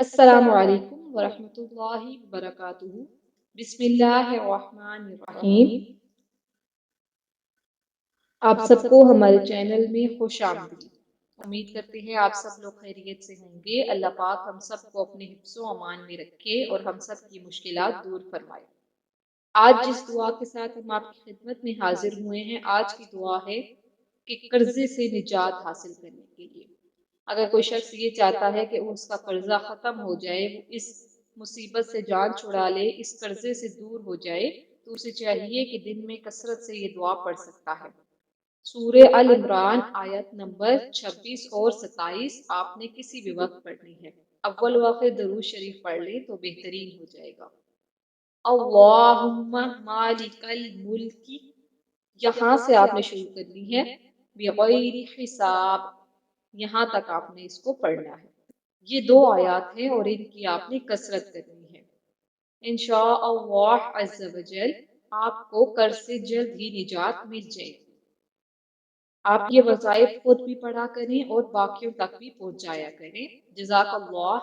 अस्सलामु अलैकुम वरहमतुल्लाहि वबरकातुहू। बिस्मिल्लाहिर्रहमानिर्रहीम। आप सबको हमारे चैनल में खुश आमदीद। उम्मीद करते हैं आप सब लोग खैरियत से होंगे। अल्लाह पाक हम सबको अपने हिफ्ज़ो अमान में रखे और हम सब की मुश्किलात दूर फरमाए। आज जिस दुआ के साथ हम आपकी खिदमत में हाजिर हुए हैं, आज की दुआ है कि कर्जे से निजात हासिल करने के लिए अगर कोई शख्स ये चाहता है कि उसका कर्जा खत्म हो जाए, वो इस मुसीबत से जान छुड़ा ले, इस कर्जे से दूर हो जाए, तो उसे चाहिए कि दिन में कसरत से ये दुआ पढ़ सकता है। सूरे अल इमरान आयत नंबर 26 और 27 आपने किसी भी वक्त पढ़नी है। अव्वल व आखिर दरूद शरीफ पढ़ ले तो बेहतरीन हो जाएगा। अल्लाहुम्मा मालिकल मुल्की, यहाँ से आपने शुरू करनी है, बिगैरि हिसाब, यहाँ तक आपने इसको पढ़ना है। ये दो आयात हैं और इनकी आपने कसरत करनी है। इंशाअल्लाह अज़्ज़ा वजल आपको कर्ज से जल्द ही निजात मिल जाएगी। आप ये वज़ाइफ खुद भी पढ़ा करें और बाकियों तक भी पहुंचाया करें। जज़ाकल्लाह